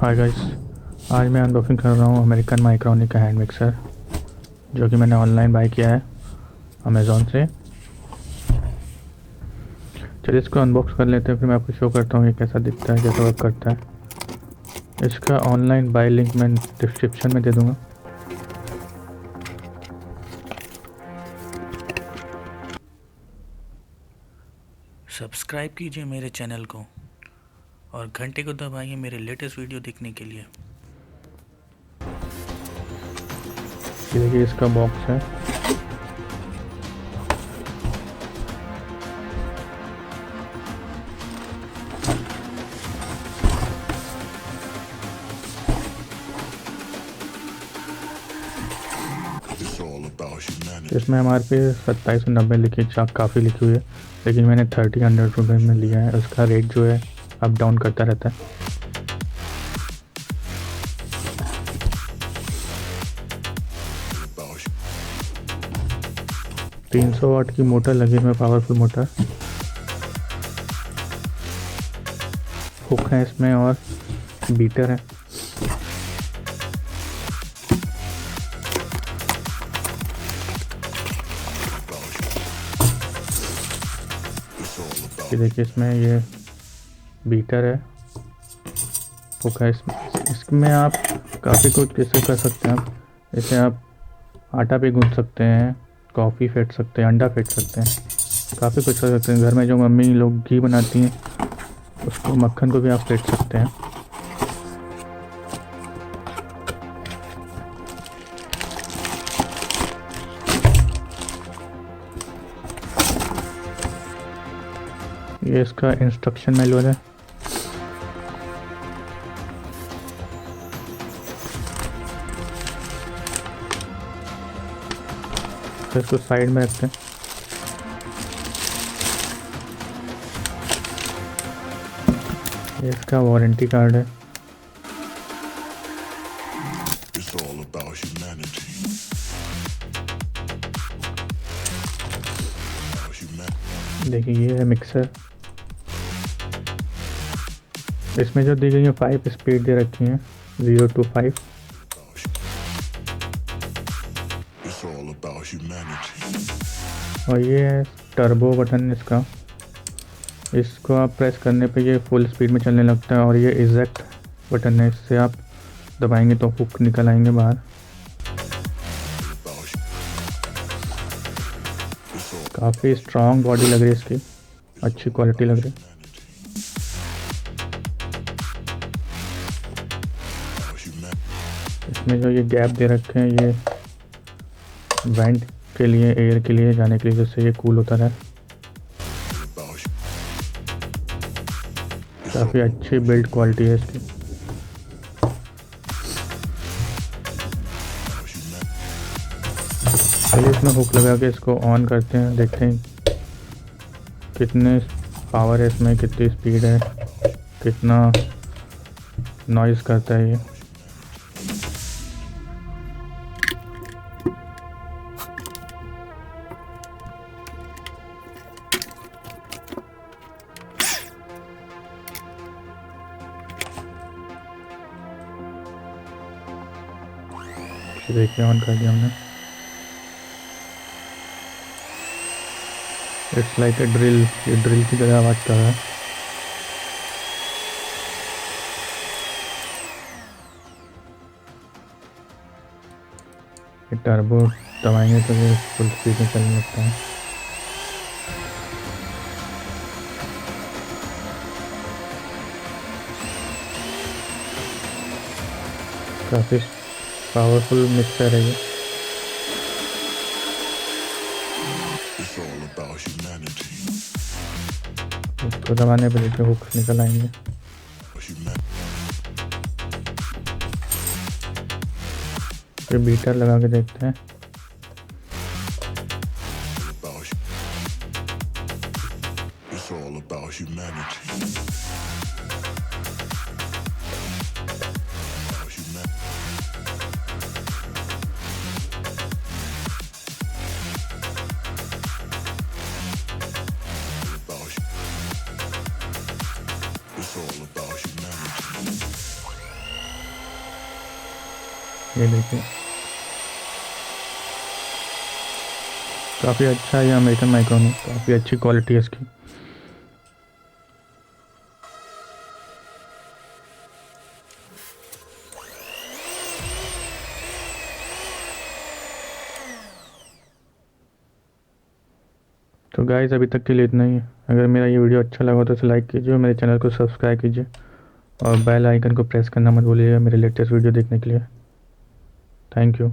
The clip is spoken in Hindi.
हाय गाइस, आज मैं अनबॉक्सिंग कर रहा हूँ अमेरिकन माइक्रोनिक का हैंड मिक्सर, जो कि मैंने ऑनलाइन बाय किया है अमेज़ॉन से। चलिए इसको अनबॉक्स कर लेते हैं, फिर मैं आपको शो करता हूँ ये कैसा दिखता है, कैसा वर्क करता है। इसका ऑनलाइन बाय लिंक मैं डिस्क्रिप्शन में दे दूँगा। सब्सक्राइब कीजिए मेरे चैनल को और घंटे को दबाइए मेरे लेटेस्ट वीडियो देखने के लिए। ये देखिए इसका बॉक्स है। इसमें MRP 2790 लिखी, चाक काफ़ी लिखी हुई है, लेकिन मैंने 30 में लिया है। उसका रेट जो है अप डाउन करता रहता है। $300 की मोटर लगी है, पावरफुल मोटर। हुक है इसमें और बीटर है। ये देखिए इसमें ये बीटर है, हुक है। इसमें आप काफ़ी कुछ कैसे कर सकते हैं। आप इसे आप आटा भी गूंथ सकते हैं, कॉफ़ी फेंट सकते हैं, अंडा फेंट सकते हैं, काफ़ी कुछ कर सकते हैं। घर में जो मम्मी लोग घी बनाती हैं उसको, मक्खन को भी आप फेंट सकते हैं। ये इसका इंस्ट्रक्शन मैनुअल है। तो इसको साइड में रखते हैं। ये इसका वारंटी कार्ड है। देखिए ये है मिक्सर। इसमें जो दी गई है 5 स्पीड दे रखी हैं, 0 to 5। और ये है टर्बो बटन इसका। इसको आप प्रेस करने पे ये फुल स्पीड में चलने लगता है। और ये इजेक्ट बटन है, इससे आप दबाएंगे तो हुक निकल आएंगे बाहर। काफ़ी स्ट्रॉन्ग बॉडी लग रही है इसकी, अच्छी क्वालिटी लग रही है। इसमें जो ये गैप दे रखे हैं, ये वेंट के लिए, एयर के लिए जाने के लिए, जिससे ये कूल होता रहे। काफ़ी अच्छी बिल्ड क्वालिटी है इसकी। चलिए इसमें हुक लगा के इसको ऑन करते हैं, देखते हैं कितने पावर है इसमें, कितनी स्पीड है, कितना नॉइज़ करता है ये। देखिए ऑन कर दिया हमने। इट्स लाइक ए ड्रिल, ये ड्रिल की तरह आवाज़ कर रहा है। ये टर्बो दबाएंगे तो ये फुल स्पीड में चलने लगता है। काफ़ी पावरफुल मिक्सर है ये। इसको दबाने पर देखिए हुक निकल आएंगे। फिर बीटर लगा के देखते हैं। ये देखिए, काफ़ी अच्छा है ये अमेरिकन माइक्रोनिक, काफ़ी अच्छी क्वालिटी है इसकी। तो गाइस अभी तक के लिए इतना ही है। अगर मेरा ये वीडियो अच्छा लगा तो इसे लाइक कीजिए और मेरे चैनल को सब्सक्राइब कीजिए और बेल आइकन को प्रेस करना मत भूलिएगा मेरे लेटेस्ट वीडियो देखने के लिए। Thank you.